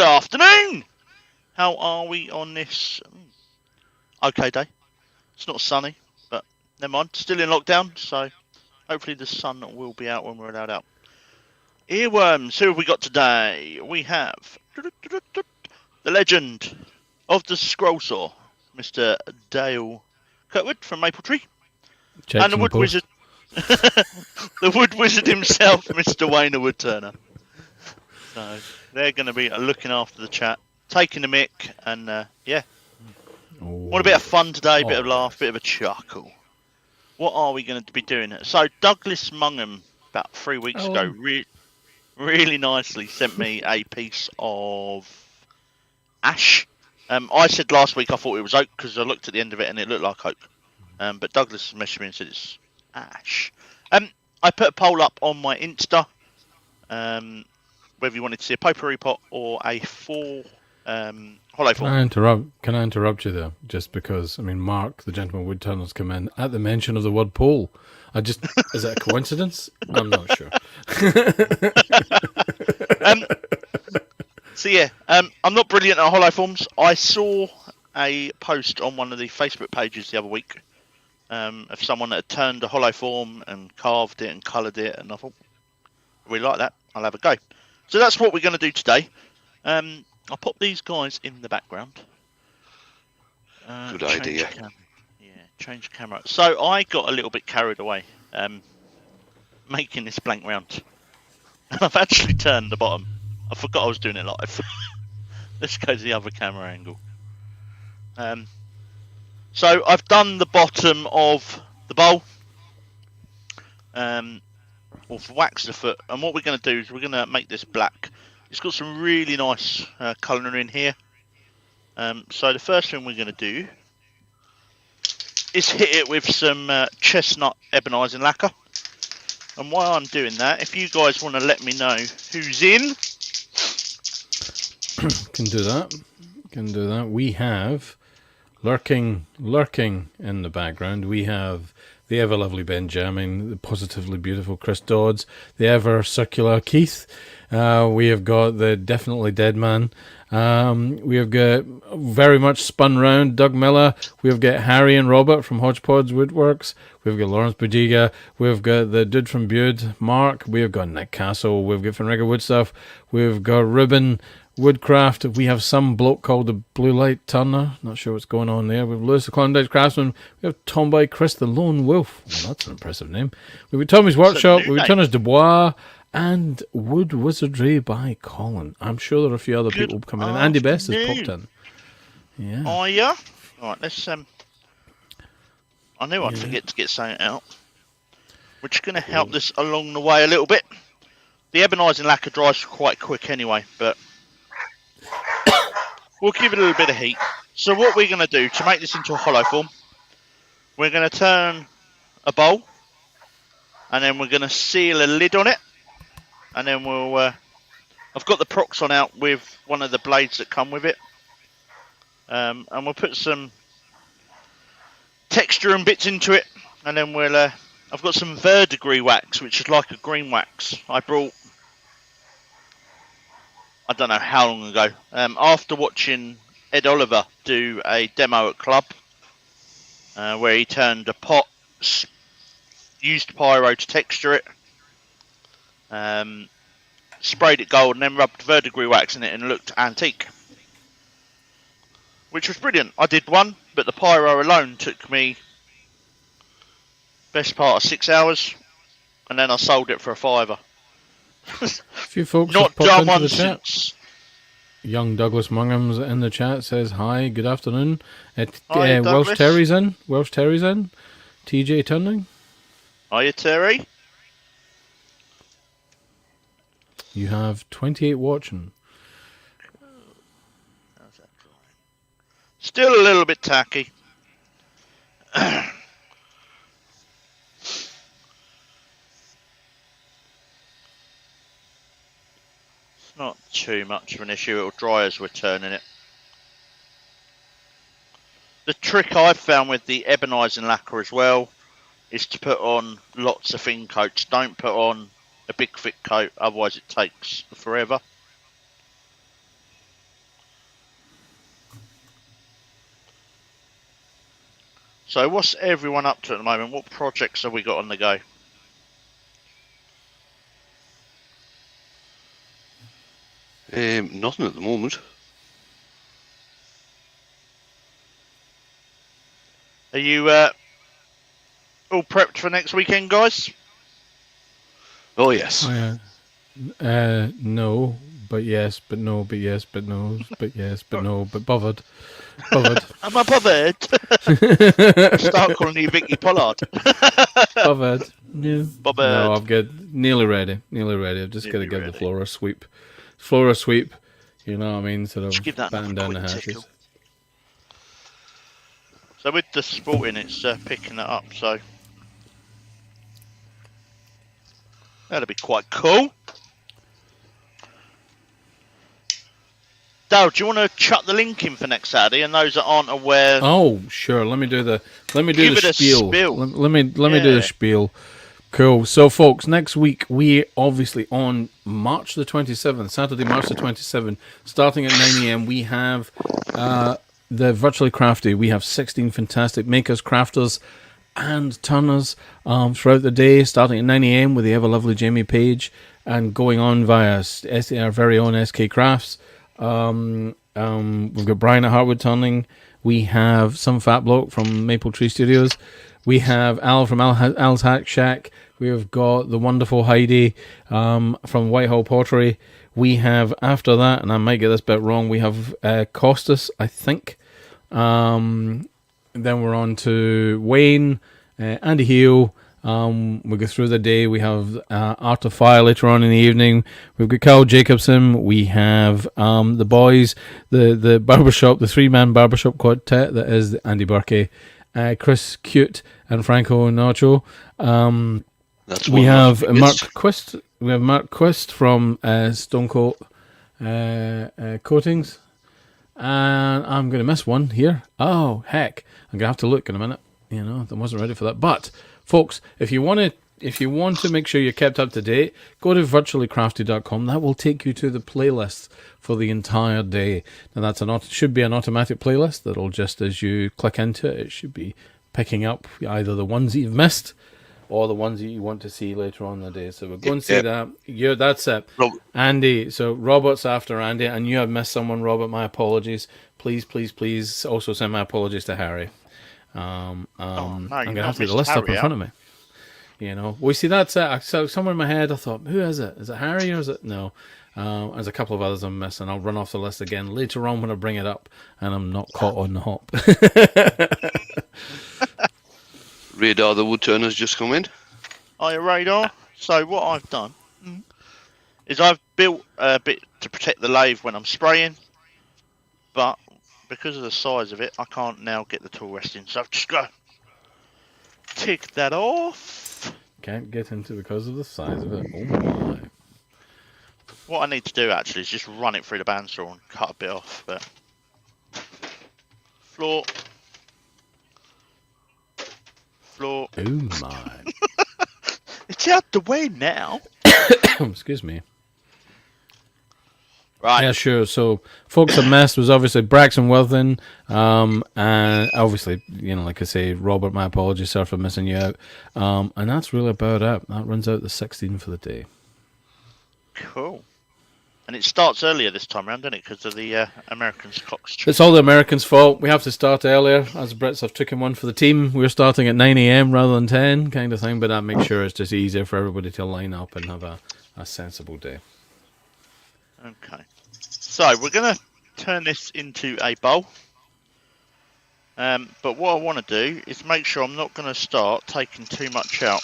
Good afternoon! How are we on this okay day? It's not sunny, but never mind. Still in lockdown, so hopefully the sun will be out when we're allowed out. Earworms, who have we got today? We have the legend of the scroll saw, Mr. Dale Kirkwood from Maple Tree. Checks and the wood wizard, the wood wizard himself, Mr. Wayne the Woodturner. So they're going to be looking after the chat, taking the mic, and yeah. Want a bit of fun today, bit of laugh, bit of a chuckle. What are we going to be doing? So Douglas Mungham, about 3 weeks ago, really nicely sent me a piece of ash. I said last week I thought it was oak because I looked at the end of it and it looked like oak. But Douglas messaged me and said it's ash. I put a poll up on my Insta, whether you wanted to see a potpourri pot or a full hollow form. Can I interrupt you there? Just because, I mean, Mark, the gentleman Woodturner's come in at the mention of the word poll. Is that a coincidence? I'm not sure. So yeah, I'm not brilliant at hollow forms. I saw a post on one of the Facebook pages the other week of someone that had turned a hollow form and carved it and coloured it, and I thought, I really like that. I'll have a go. So that's what we're going to do today. I'll pop these guys in the background. Good idea. Change camera. So I got a little bit carried away making this blank round. I've actually turned the bottom. I forgot I was doing it live. Let's go to the other camera angle. So I've done the bottom of the bowl. Or wax the foot. And what we're going to do is we're going to make this black. It's got some really nice colouring in here. So the first thing we're going to do is hit it with some chestnut ebonising lacquer. And while I'm doing that, if you guys want to let me know who's in. Can do that. We have lurking in the background. We have the ever lovely Benjamin, the positively beautiful Chris Dodds, the ever circular Keith. We have got the definitely dead man. We have got very much spun round Doug Miller. We have got Harry and Robert from Hodgepodge Woodworks. We've got Lawrence Budiga. We've got the dude from Bude, Mark. We've got Nick Castle. We've got Fenriga Woodstuff. We've got Ruben Woodcraft. We have some bloke called the Bluelight Turner. Not sure what's going on there. We have Lewis the Klondike Craftsman. We have Tomboy Chris the Lone Wolf. Well, that's an impressive name. We've got Tommy's Workshop. We've got Turners Dubois. And Wood Wizardry by Colin. I'm sure there are a few other people coming in. Andy Best has popped in. Yeah. Oh, yeah? Alright, let's... I knew I'd forget to get something out. We're just going to help this along the way a little bit. The ebonising lacquer dries quite quick anyway, but... we'll give it a little bit of heat. So what we're going to do, to make this into a hollow form, we're going to turn a bowl, and then we're going to seal a lid on it. And then we'll, I've got the Proxon out with one of the blades that come with it. And we'll put some texture and bits into it. And then we'll, I've got some verdigris wax, which is like a green wax. I brought, I don't know how long ago, after watching Ed Oliver do a demo at Club, where he turned a pot, used pyro to texture it. Sprayed it gold and then rubbed verdigris wax in it and it looked antique, which was brilliant. I did one, but the pyro alone took me best part of 6 hours, and then I sold it for a £5. A few folks not done one the chat. Young Douglas Mungham's in the chat, says hi, good afternoon. Hi, Welsh Terry's in. TJ Turning. Hiya, Terry. You have 28 watching. How's that drawing? Still a little bit tacky. It's not too much of an issue. It'll dry as we're turning it. The trick I've found with the ebonising lacquer as well is to put on lots of thin coats. Don't put on a big thick coat, otherwise it takes forever. So what's everyone up to at the moment? What projects have we got on the go? Nothing at the moment. Are you all prepped for next weekend, guys? Oh yes. Oh, yeah. No, but yes, but no, but yes, but no, but yes, but no, but bothered. Bothered. Am I bothered? Start calling you Vicky Pollard. Bothered. Yeah. Bothered. No, I've got nearly ready. I've just got to give the floor a sweep. You know what I mean? Sort Just give of that batten down the quick hatches. tickle. So with the sporting, it's picking it up. So that'll be quite cool. Dale, do you want to chuck the link in for next Saturday? And those that aren't aware, Oh, sure. Let me do the Give it a spiel. spiel. Let me do the spiel. Cool. So, folks, next week we obviously on March the 27th, Saturday, March the 27th, starting at 9 a.m. We have the Virtually Crafty. We have 16 fantastic makers, crafters, and turners throughout the day, starting at 9 a.m. with the ever lovely Jamie Page, and going on via our very own SK Crafts. We've got Brian at Woodturning. We have some fat bloke from Maple Tree Studios. We have Al from Al's Hack Shack. We have got the wonderful Heidi from Whitehall Pottery. We have, after that, and I might get this bit wrong, we have Costas, I think. Then we're on to Wayne, Andy Heel. We go through the day. We have Art of Fire later on in the evening. We've got Carl Jacobson. We have the boys, the barbershop, the three-man barbershop quartet that is Andy Burkey, Chris Cute, and Franco Nacho. That's We one have of the Mark biggest. Quist. We have Mark Quist from Stone Coat Coatings, and I'm going to miss one here. Oh heck, I'm going to have to look in a minute. You know, I wasn't ready for that. But folks, if you want to make sure you're kept up to date, go to virtuallycrafty.com. That will take you to the playlist for the entire day. Now that's should be an automatic playlist that'll just as you click into it, it should be picking up either the ones that you've missed or the ones that you want to see later on in the day. So we're going to see that. Yeah, that's it. Andy, so Robert's after Andy, and you have missed someone, Robert. My apologies. Please also send my apologies to Harry. I'm going to have to get the list up in front of me. You know, we see that's it. So somewhere in my head, I thought, who is it? Is it Harry or is it no? There's a couple of others I'm missing. I'll run off the list again later on when I bring it up, and I'm not caught on the hop. Radar, the Woodturner's just come in. Hiya, Radar. So what I've done is I've built a bit to protect the lathe when I'm spraying, but because of the size of it, I can't now get the tool resting. So I've just got to tick that off. Can't get into because of the size of it. Oh my. What I need to do actually is just run it through the bandsaw and cut a bit off. But floor. Oh my. It's out the way now. Excuse me. Right. Yeah, sure. So, folks, a mess was obviously Braxton Worthing, and obviously, you know, like I say, Robert, my apologies, sir, for missing you out. And that's really about it. That runs out the 16 for the day. Cool. And it starts earlier this time around, doesn't it? Because of the Americans' clocks. It's all the Americans' fault. We have to start earlier. As Brits have taken one for the team. We're starting at 9 a.m. rather than 10, kind of thing. But that makes sure it's just easier for everybody to line up and have a sensible day. Okay. So we're going to turn this into a bowl. But what I want to do is make sure I'm not going to start taking too much out.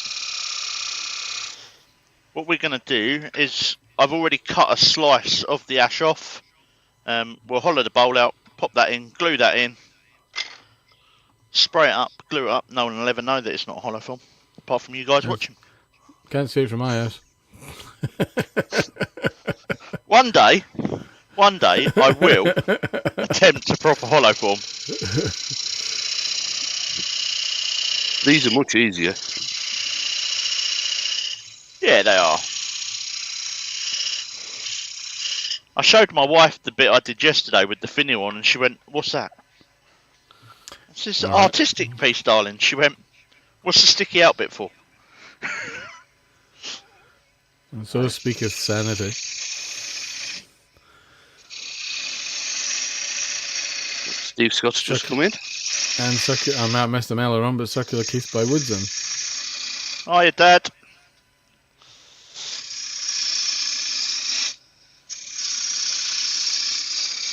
What we're going to do is I've already cut a slice of the ash off. We'll hollow the bowl out, pop that in, glue that in, spray it up, glue it up. No one will ever know that it's not a hollow form, apart from you guys watching. Can't see it from my house. One day I will attempt a proper hollow form. These are much easier. Yeah, they are. I showed my wife the bit I did yesterday with the finial on, and she went, "What's that?" I This is All an right. artistic piece, darling. She went, what's the sticky out bit for? And so speaketh sanity. Steve Scott's just come in. And I might have messed the mail around, but Circular Keith by Woodson. Hiya, Dad.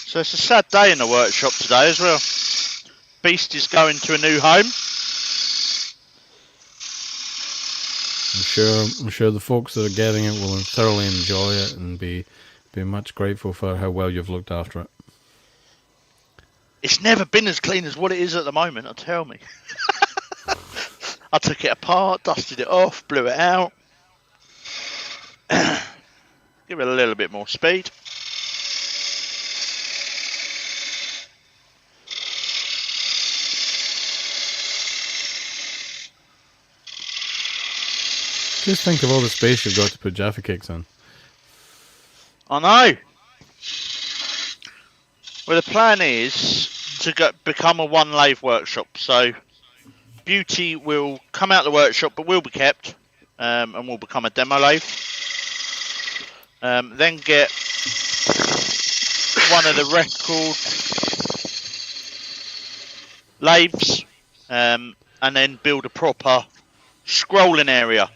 So it's a sad day in the workshop today as well. Beast is going to a new home. I'm sure the folks that are getting it will thoroughly enjoy it and be much grateful for how well you've looked after it. It's never been as clean as what it is at the moment, tell me. I took it apart, dusted it off, blew it out. Give it a little bit more speed. Just think of all the space you've got to put Jaffa Cakes in. I know. Well, the plan is to become a one lathe workshop. So Beauty will come out of the workshop, but will be kept, and will become a demo lathe. Then get one of the record lathes, and then build a proper scrolling area.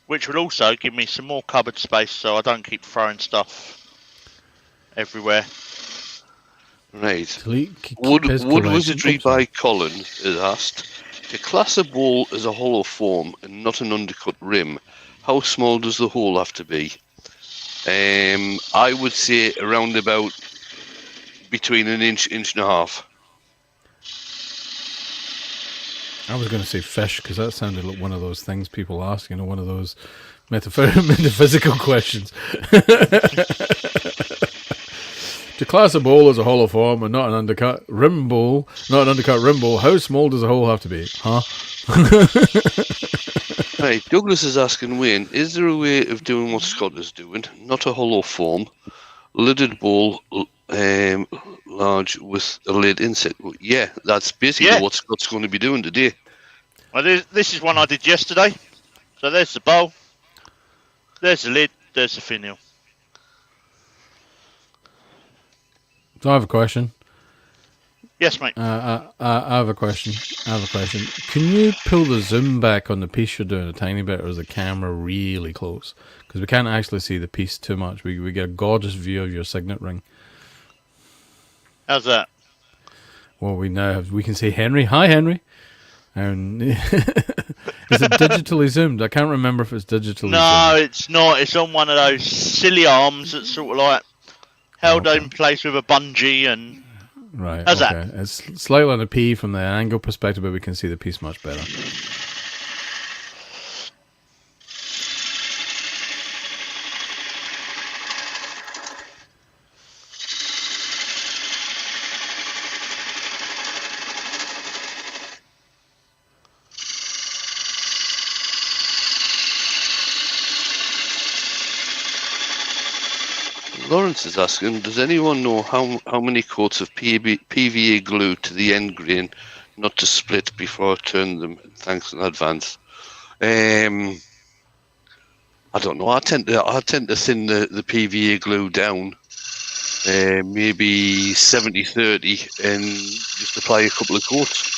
Which will also give me some more cupboard space so I don't keep throwing stuff everywhere. Right. Keep Wood his collection. Wizardry Oops. by Colin is asked, to class a bowl as a hollow form and not an undercut rim, how small does the hole have to be? I would say around about between an inch and a half. I was going to say fish because that sounded like one of those things people ask, one of those metaphysical questions. To class a bowl as a hollow form and not an undercut rim bowl, how small does a hole have to be? Huh? Right, Douglas is asking Wayne, is there a way of doing what Scott is doing? Not a hollow form, lidded bowl, large with a lid inset. Well, yeah, that's basically what Scott's going to be doing today. Well, this is one I did yesterday. So there's the bowl, there's the lid, there's the finial. So I have a question. Yes, mate. I have a question. Can you pull the zoom back on the piece you're doing a tiny bit, or is the camera really close? Because we can't actually see the piece too much. We get a gorgeous view of your signet ring. How's that? Well, we can see Henry. Hi, Henry. And is it digitally zoomed? I can't remember if it's digitally No, zoomed. it's not. It's on one of those silly arms that's sort of like held in place with a bungee and... Right, how's okay. that? It's slightly on a P from the angle perspective, but we can see the piece much better. Lawrence is asking, does anyone know how many coats of PVA glue to the end grain not to split before I turn them? Thanks in advance. I don't know. I tend to thin the PVA glue down, maybe 70-30, and just apply a couple of coats.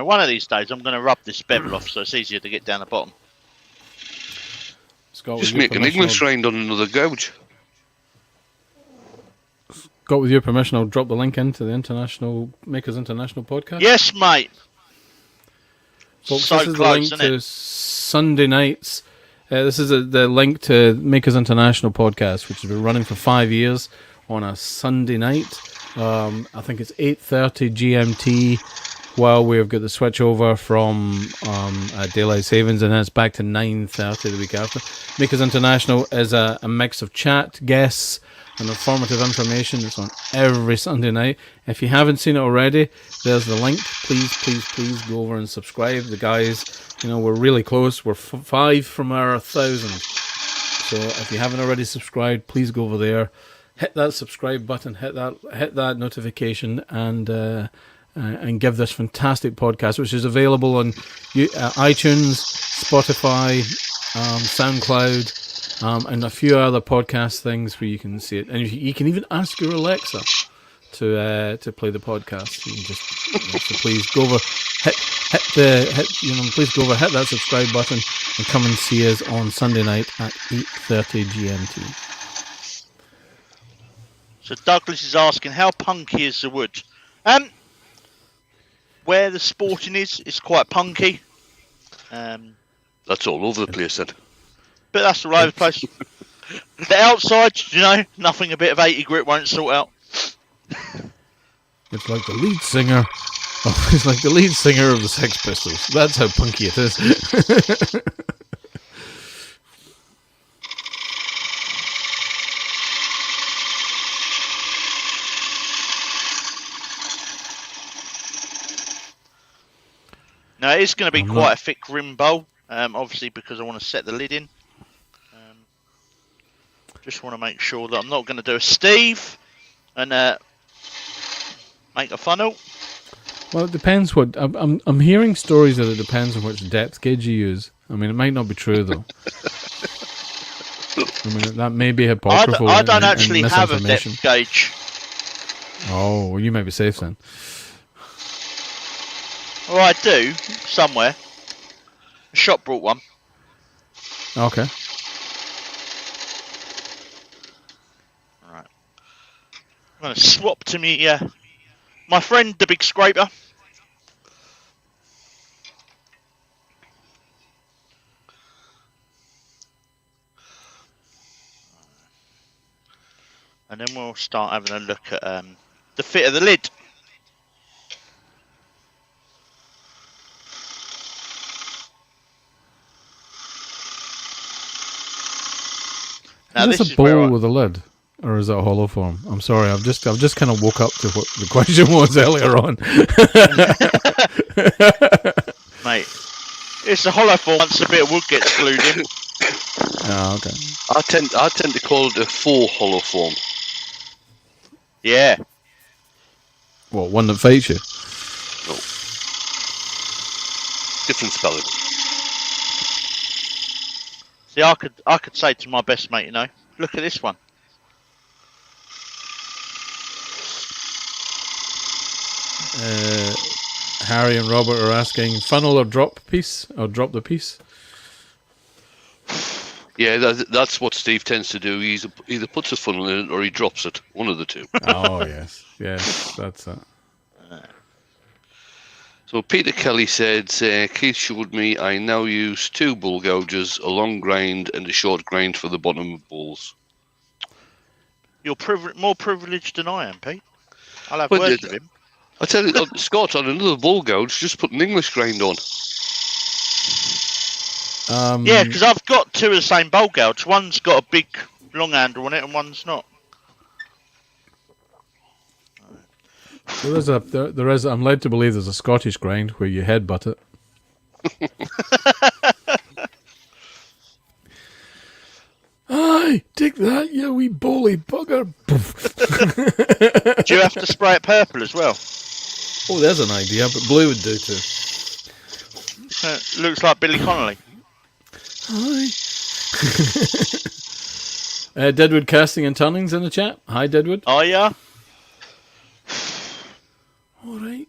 One of these days I'm going to rub this bevel off so it's easier to get down the bottom. Scott, Just make an Ignis rind on another gouge. Scott, with your permission, I'll drop the link into the Makers International podcast. Yes, mate. Folks, So this is close, the link isn't to it? Sunday nights. This is the link to Makers International podcast, which has been running for 5 years on a Sunday night. I think it's 8:30 GMT. while we've got the switch over from daylight savings, and then it's back to 9:30 the week after. Makers International is a mix of chat, guests, and informative information. It's on every Sunday night. If you haven't seen it already, there's the link. Please go over and subscribe. The guys, we're really close. We're 5 from our 1,000. So if you haven't already subscribed, please go over there, hit that subscribe button, hit that notification, and give this fantastic podcast, which is available on iTunes, Spotify, SoundCloud, and a few other podcast things where you can see it. And you can even ask your Alexa to play the podcast. You can just so please go over, please go over, hit that subscribe button, and come and see us on Sunday night at 8:30 GMT. So Douglas is asking, how punky is the wood? Where the sporting is quite punky. That's all over the place, then. But that's all over the place. The outside, nothing a bit of 80 grit won't sort out. It's like the lead singer. Oh, it's like the lead singer of the Sex Pistols. That's how punky it is. Now it is going to be quite a thick rim bowl, obviously because I want to set the lid in. Just want to make sure that I'm not going to do a Steve and make a funnel. Well, it depends what I'm hearing stories that it depends on which depth gauge you use. I mean, it might not be true though. I mean, that may be apocryphal. I don't actually have a depth gauge. Oh, well, you might be safe then. Well, I do somewhere. The shop brought one. Okay. Right. I'm going to swap to me. My friend, the big scraper. And then we'll start having a look at the fit of the lid. Now, is this a bowl with a lid, or is that a hollow form? I'm sorry, I've just kind of woke up to what the question was earlier on. Mate, it's a hollow form once a bit of wood gets glued in. Oh, okay. I tend to call it a faux hollow form. Yeah. What, one that fights you? No. Different spelling. See, I could say to my best mate, look at this one. Harry and Robert are asking, funnel or drop piece, or drop the piece? Yeah, that's what Steve tends to do. He either puts a funnel in it or he drops it. One of the two. Oh, yes, that's it. So Peter Kelly said, Keith showed me I now use 2 bull gouges, a long grind and a short grind for the bottom of bowls. You're more privileged than I am, Pete. I'll have words with him. I tell you, Scott, on another bull gouge, just put an English grind on. Yeah, because I've got 2 of the same bowl gouge. One's got a big long handle on it and one's not. There is. I'm led to believe there's a Scottish grind where you headbutt it. Aye, take that, you wee bully bugger! Do you have to spray it purple as well? Oh, there's an idea, but blue would do too. Looks like Billy Connolly. Hi. Deadwood Casting and Turnings in the chat. Hi, Deadwood. Oh, yeah? All right.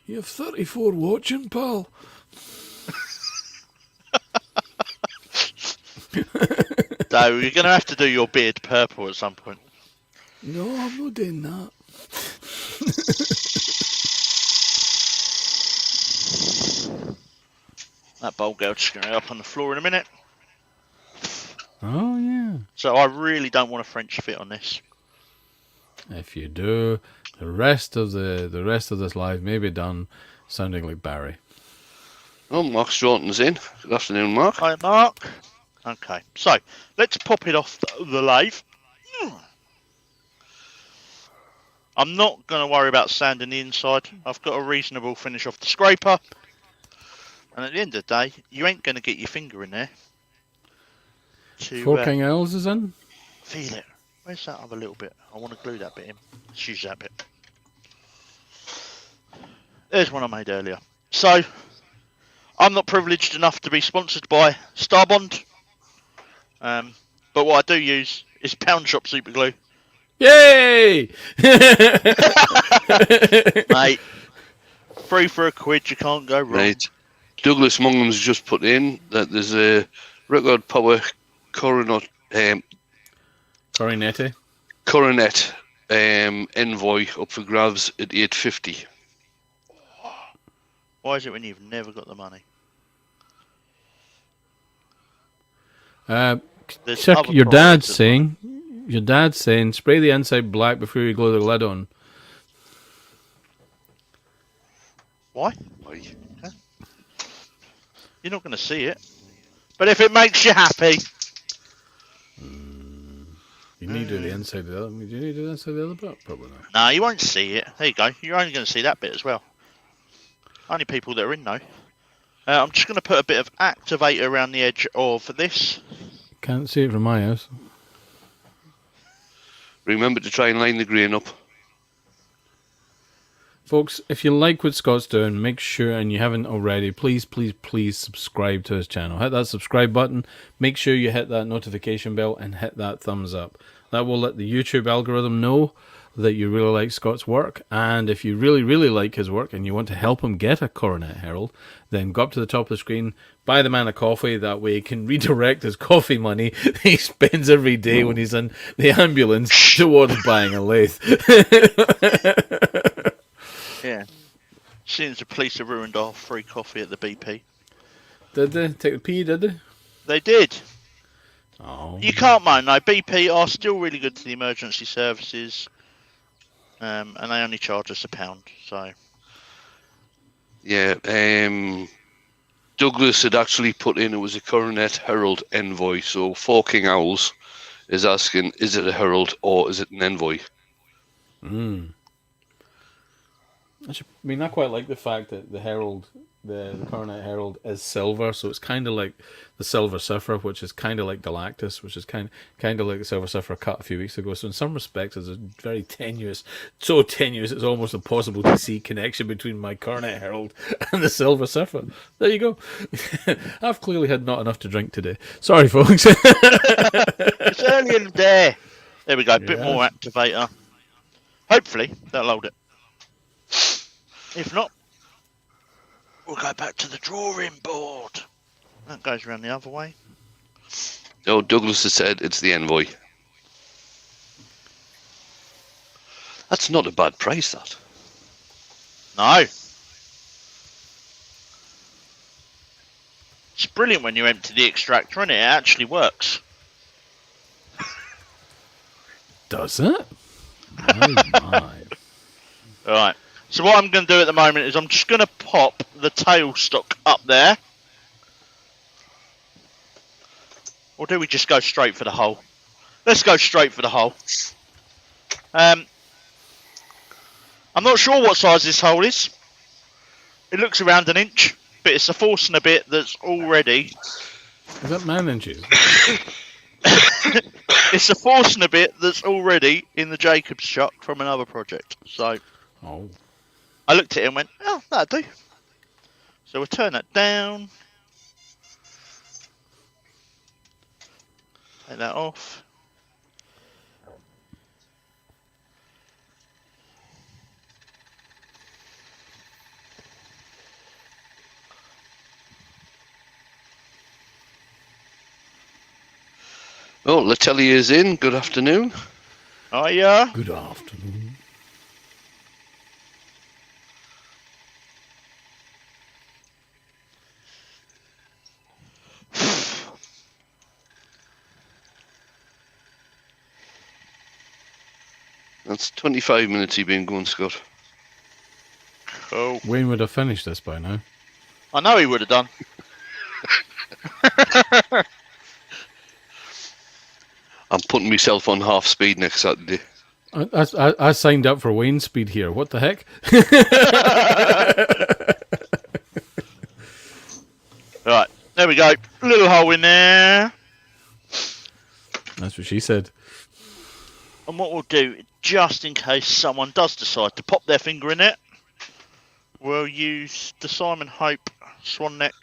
You have 34 watching, pal. So you're going to have to do your beard purple at some point. No, I'm not doing that. That bowl gouge is going to go up on the floor in a minute. Oh, yeah. So I really don't want a French fit on this. If you do, the rest of this live may be done sounding like Barry. Oh, Mark Stroughton's in. Good afternoon, Mark. Hi, Mark. Okay, so let's pop it off the lathe. I'm not going to worry about sanding the inside. I've got a reasonable finish off the scraper. And at the end of the day, you ain't going to get your finger in there. Four King Owls is in. Feel it. Where's that other little bit? I want to glue that bit in. Let's use that bit. There's one I made earlier. So, I'm not privileged enough to be sponsored by Starbond. But what I do use is Pound Shop Super Glue. Yay! Mate, free for £1, you can't go wrong. Right. Douglas Mungham's just put in that there's a record power coronet envoy up for grabs at $8.50. Why is it when you've never got the money? Check your dad's saying. Your dad's saying spray the inside black before you glue the lid on. Why? Okay. You're not going to see it. But if it makes you happy. You need to do the inside of the other. Do you need to do the inside of the other bit? Probably not. No, you won't see it. There you go. You're only going to see that bit as well. Only people that are in though. I'm just going to put a bit of activator around the edge of this. Can't see it from my house. Remember to try and line the grain up. Folks, if you like what Scott's doing, make sure, and you haven't already, please subscribe to his channel. Hit that subscribe button. Make sure you hit that notification bell and hit that thumbs up. That will let the YouTube algorithm know that you really like Scott's work. And if you really, really like his work and you want to help him get a Coronet Herald, then go up to the top of the screen, buy the man a coffee. That way he can redirect his coffee money he spends every day when he's in the ambulance towards buying a lathe. Yeah. Since the police have ruined our free coffee at the BP. Did they? Take the P, did they? They did. Oh. You can't moan, no. BP are still really good to the emergency services. And they only charge us £1, so... Yeah, Douglas had actually put in it was a Coronet Herald envoy, so Faux King Owls is asking, is it a herald or is it an envoy? I quite like the fact that the Herald, the Coronet Herald, is silver, so it's kind of like the Silver Cipher, which is kind of like Galactus, which is kind of like the Silver Cipher cut a few weeks ago. So in some respects, it's a very tenuous, so tenuous it's almost impossible to see connection between my Coronet Herald and the Silver Cipher. There you go. I've clearly had not enough to drink today. Sorry, folks. It's early in the day. There we go, a bit more activator. Hopefully, that'll hold it. If not, we'll go back to the drawing board. That goes around the other way. No, Douglas has said it's the envoy. That's not a bad price, that. No. It's brilliant when you empty the extractor in it. It actually works. Does it? Oh my. Alright. So what I'm going to do at the moment is I'm just going to pop the tailstock up there. Or do we just go straight for the hole? Let's go straight for the hole. I'm not sure what size this hole is. It looks around 1 inch, but it's a forcing a bit that's already... Is that man inches? It's a forcing a bit that's already in the Jacobs chuck from another project. So... Oh. I looked at it and went, oh, that'll do. So we'll turn that down. Take that off. Oh, Letelier's in. Good afternoon. Oh, yeah. Good afternoon. That's 25 minutes you've been going, Scott. Cool. Wayne would have finished this by now. I know he would have done. I'm putting myself on half speed next Saturday. I signed up for Wayne's speed here. What the heck? Right, there we go. Little hole in there. That's what she said. And what we'll do, just in case someone does decide to pop their finger in it, we'll use the Simon Hope swan neck.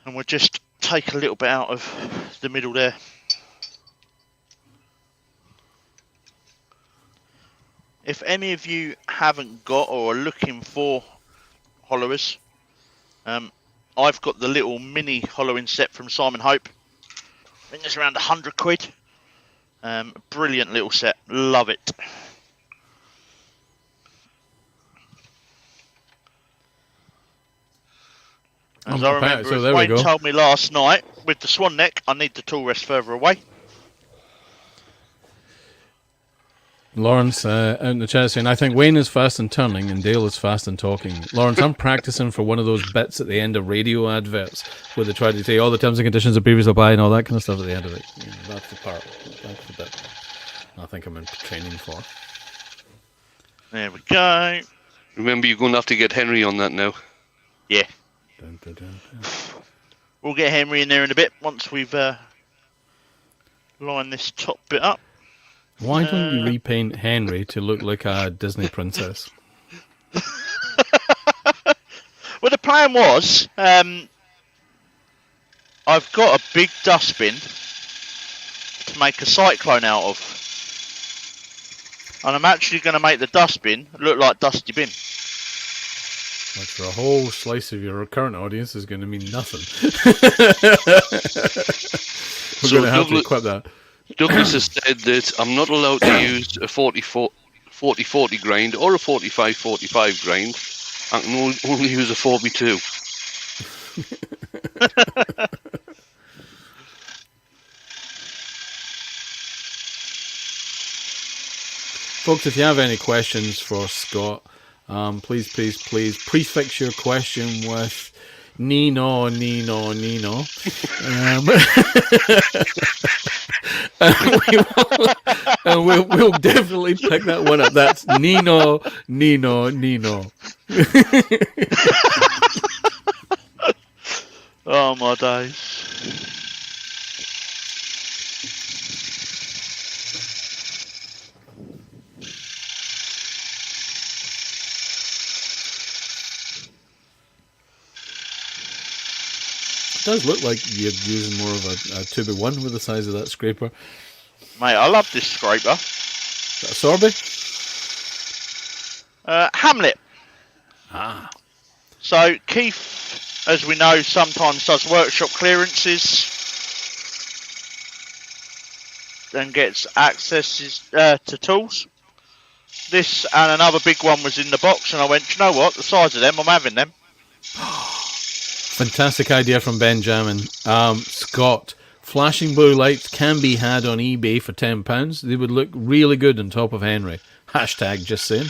And we'll just take a little bit out of the middle there. If any of you haven't got or are looking for hollowers, I've got the little mini hollowing set from Simon Hope. I think it's around £100. Brilliant little set, love it. As I remember, so there we Wayne go. told me last night, with the swan neck, I need the tool rest further away. Lawrence out in the chat saying, I think Wayne is fast in turning and Dale is fast in talking. Lawrence, I'm practicing for one of those bits at the end of radio adverts where they try to say all the terms and conditions of previous apply and all that kind of stuff at the end of it. You know, that's the part. That's the bit I think I'm in training for. There we go. Remember, you're going to have to get Henry on that now. Yeah. Dun, dun, dun, dun. We'll get Henry in there in a bit once we've lined this top bit up. Why don't you repaint Henry to look like a Disney princess? Well, the plan was, I've got a big dustbin to make a cyclone out of. And I'm actually going to make the dustbin look like Dusty Bin. Which for a whole slice of your current audience is going to mean nothing. We're going to have to equip that. Douglas has said that I'm not allowed to use a 40-40 grind or a 45-45 grind. I can only use a 4x2. Folks, if you have any questions for Scott, please prefix your question with Nino. And we'll definitely pick that one up. That's Nino. Oh my days. It does look like you're using more of a 2x1 with the size of that scraper. Mate, I love this scraper. Is that a sorbet? Hamlet. Ah. So Keith, as we know, sometimes does workshop clearances and gets access to tools. This and another big one was in the box, and I went, you know what, the size of them, I'm having them. Fantastic idea from Benjamin. Scott, flashing blue lights can be had on eBay for £10. They would look really good on top of Henry. Hashtag just saying.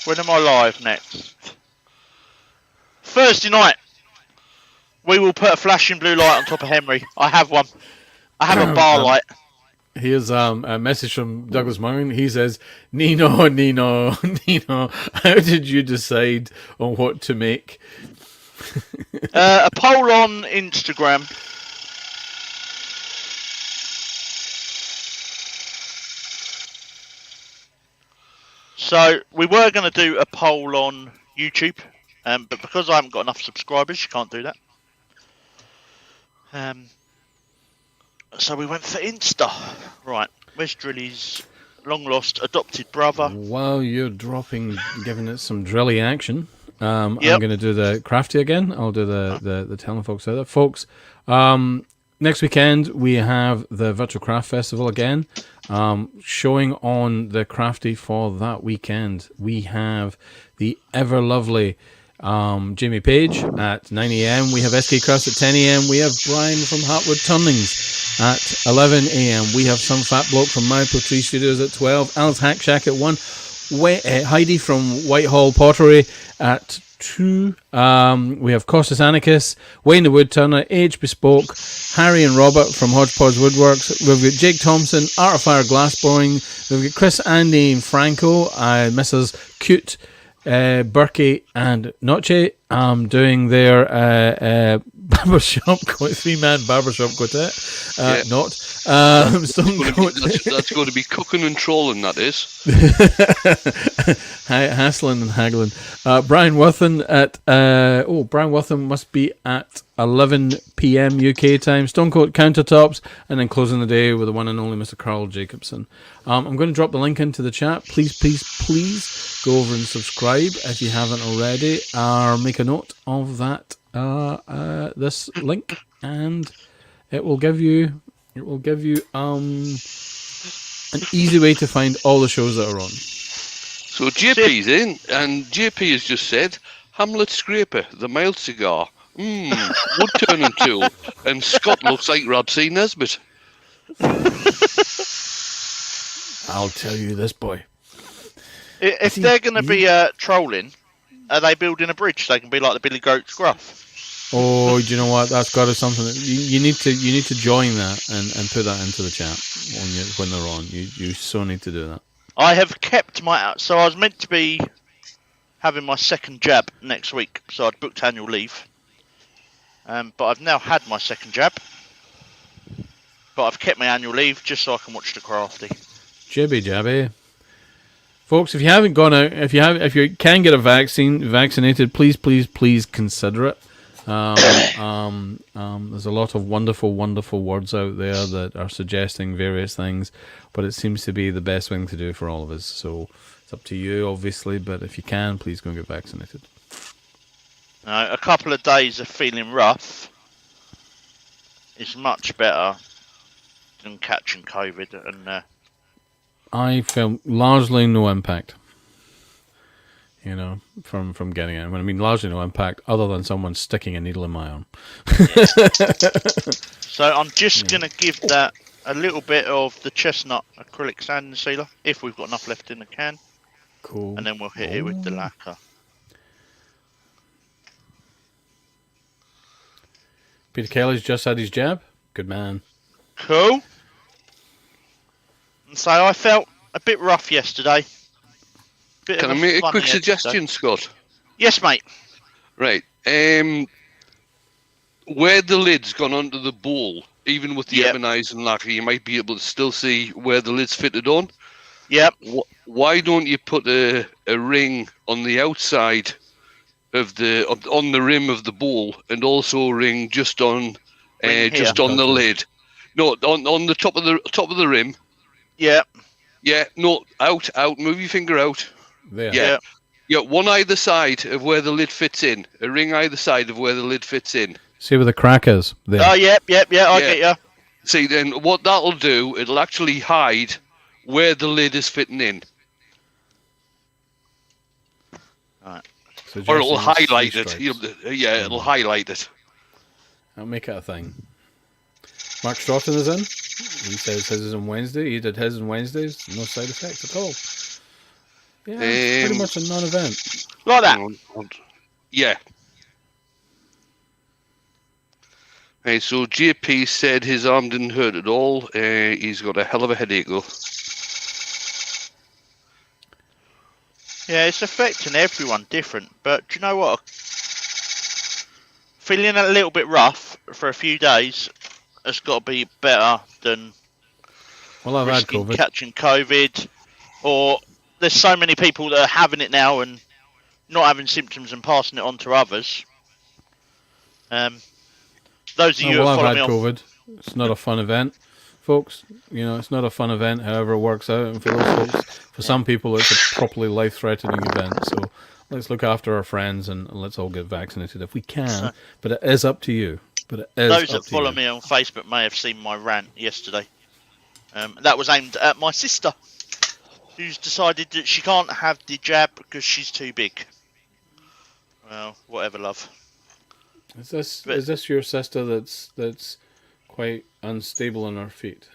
When am I live next? Thursday night. We will put a flashing blue light on top of Henry. I have one. I have a bar light. Here's a message from Douglas Mungham. He says, Nino, how did you decide on what to make? A poll on Instagram. So we were going to do a poll on YouTube, but because I haven't got enough subscribers, you can't do that. So we went for Insta. Right, where's Drilly's long lost adopted brother? While you're giving it some drilly action, I'm Yep. going to do the crafty again. I'll do the telling folks out there. Folks, next weekend we have the Virtual Craft Festival again. Showing on the crafty for that weekend, we have the ever lovely Jamie Page at 9 a.m. We have SK Crafts at 10 a.m. We have Brian from Woodturnings at 11 a.m. We have some fat bloke from Maripo Tree Studios at 12. Al's Hack Shack at 1. Heidi from Whitehall Pottery at 2. We have Costas Anarchus, Wayne the Woodturner, H Bespoke, Harry and Robert from Hodgepodge Woodworks. We've got Jake Thompson, Art of Fire Glassblowing. We've got Chris, Andy, and Franco, Mrs. Cute, Berkey, and Noche doing their barbershop, 3-man barbershop quartet. Not. That's going to be cooking and trolling, that is. Hassling and haggling. Brian Wathen at Brian Wathen must be at 11 p.m. UK time. Stone Coat Countertops, and then closing the day with the one and only Mr. Carl Jacobson. I'm going to drop the link into the chat. Please go over and subscribe if you haven't already, or make a note of that this link, and it will give you an easy way to find all the shows that are on. So JP's in, and JP has just said Hamlet Scraper, the mild cigar, wood turning tool, and Scott looks like Rod C. Nesbitt. I'll tell you this, boy. If they're going to be trolling, are they building a bridge so they can be like the Billy Goat's Gruff? Oh, do you know what? That's got to be something that you need to join that and put that into the chat when they're on. You so need to do that. I have kept so I was meant to be having my second jab next week, so I'd booked annual leave. But I've now had my second jab. But I've kept my annual leave just so I can watch the Crafty. Jibby jabby. Folks, if you haven't gone out, if you can get vaccinated, please consider it. There's a lot of wonderful words out there that are suggesting various things, but it seems to be the best thing to do for all of us. So it's up to you, obviously, but if you can, please go and get vaccinated. A couple of days of feeling rough is much better than catching COVID, and I felt largely no impact. From getting it. I mean, largely no impact, other than someone sticking a needle in my arm. So I'm just going to give that a little bit of the chestnut acrylic sanding sealer, if we've got enough left in the can. Cool. And then we'll hit it with the lacquer. Peter Kelly's just had his jab. Good man. Cool. And so I felt a bit rough yesterday. Can I make a quick suggestion, Scott? Yes, mate. Right. Where the lid's gone onto the bowl, even with the ebonized and lacquer, you might be able to still see where the lid's fitted on. Yep. Why don't you put a ring on the outside of on the rim of the bowl, and also a ring just on the lid? No, on the top of the rim. Yeah. Yeah. No, out. Move your finger out. There. Yeah. Yeah, one either side of where the lid fits in. A ring either side of where the lid fits in. See where the crack is. There. Oh, yep, I get you. See, then what that'll do, it'll actually hide where the lid is fitting in. Right. Or it'll highlight it. It'll highlight it. I'll make it a thing. Mark Stroughton is in. He says his is on Wednesday. He did his on Wednesdays. No side effects at all. Yeah, it's pretty much a non-event. Like that. Yeah. Hey, so JP said his arm didn't hurt at all. He's got a hell of a headache, though. Yeah, it's affecting everyone different. But do you know what? Feeling a little bit rough for a few days has got to be better than I've had COVID. Catching COVID, or there's so many people that are having it now and not having symptoms and passing it on to others. Those of you who I've follow had me on COVID. It's not a fun event, folks. It's not a fun event. However it works out, and for those folks, for some people, it's a properly life-threatening event. So let's look after our friends and let's all get vaccinated if we can. But it is up to you. Those that follow me on Facebook may have seen my rant yesterday. That was aimed at my sister, who's decided that she can't have the jab because she's too big. Well, whatever, love. Is this your sister that's quite unstable on her feet.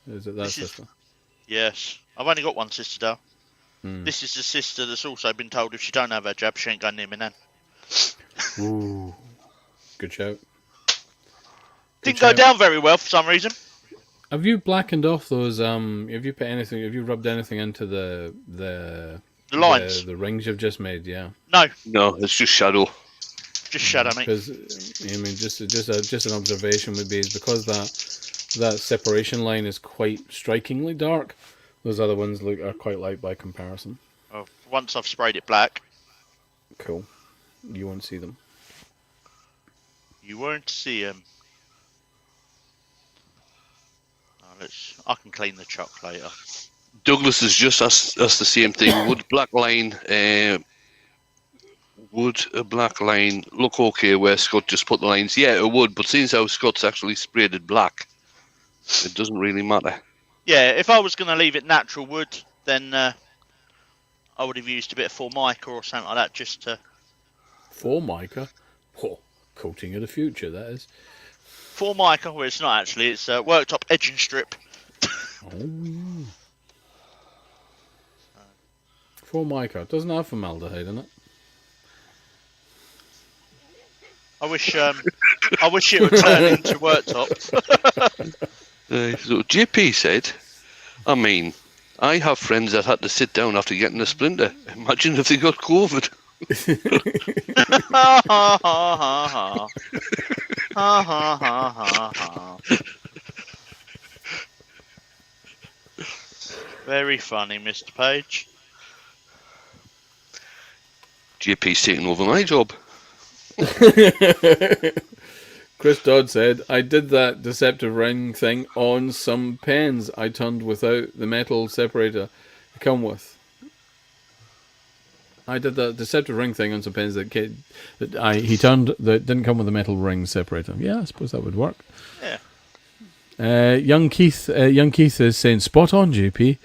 Is it that sister? Yes. I've only got one sister, Dale. Hmm. This is the sister that's also been told if she don't have her jab, she ain't going near me nan. Ooh. Good shout. Didn't go down very well for some reason. Have you blackened off those? Have you put anything? Have you rubbed anything into the lines? The rings you've just made? Yeah. No, it's just shadow. Just shadow, mate. Because I mean, just an observation would be is because that separation line is quite strikingly dark. Those other ones are quite light by comparison. Well, once I've sprayed it black. Cool. You won't see them. You won't see them. I can clean the chalk later. Douglas has just asked us the same thing. Would a black line look okay where Scott just put the lines? Yeah, it would, but since how Scott's actually sprayed it black, it doesn't really matter. Yeah, if I was going to leave it natural wood, then I would have used a bit of Formica or something like that just to... Formica? Oh, coating of the future, that is. Formica, well, it's not actually. It's worktop edging strip. Oh. Formica doesn't have formaldehyde in it. I wish it would turn into worktop. So JP said, I mean, I have friends that had to sit down after getting a splinter. Imagine if they got COVID. Ha ha ha ha ha. Ha ha ha ha ha. Very funny, Mr. Page. JP's taking over my job. Chris Dodd said, I did that deceptive ring thing on some pens I turned without the metal separator to come with. I did that deceptive ring thing on some pens he turned that didn't come with the metal ring separator. Yeah, I suppose that would work. Yeah. Young Keith is saying, spot on, JP.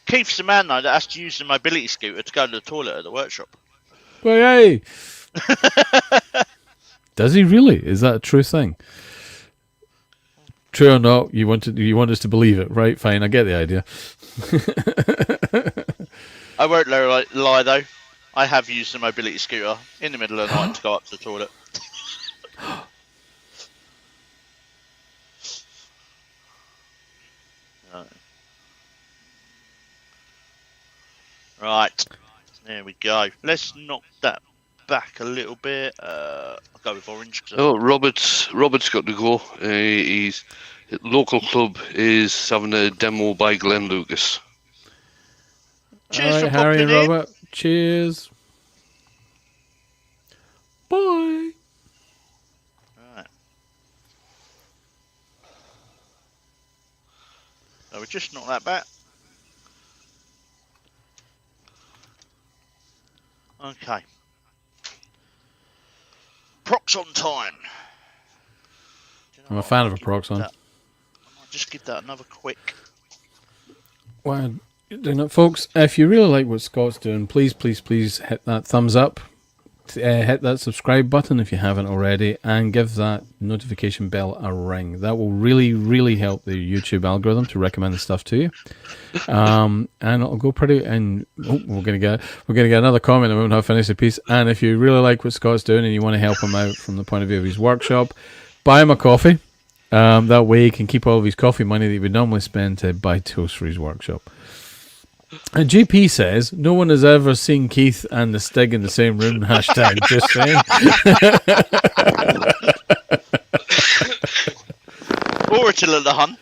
Keith's the man, though, that has to use the mobility scooter to go to the toilet at the workshop. Well, hey. Does he really? Is that a true thing? True or not, you want us to believe it, right? Fine, I get the idea. I won't lie, though. I have used the mobility scooter in the middle of the night to go up to the toilet. Right, there we go. Let's knock that back a little bit. I'll go with orange. Robert's got to go. His local club is having a demo by Glenn Lucas. Cheers all for right, Harry and popping Robert. Cheers. Bye. Right. So we just knock that back. Okay. Proxon time. I'm a fan of a Proxon. I might just give that another quick. Well, folks, if you really like what Scott's doing, please hit that thumbs up. Hit that subscribe button if you haven't already, and give that notification bell a ring. That will really, really help the YouTube algorithm to recommend the stuff to you. And it'll go pretty. And we're gonna get another comment. I won't have finished the piece. And if you really like what Scott's doing and you want to help him out from the point of view of his workshop, buy him a coffee. That way he can keep all of his coffee money that he would normally spend to buy toast for his workshop. And GP says, no one has ever seen Keith and the Stig in the same room. Hashtag just saying. Or till at the Hun.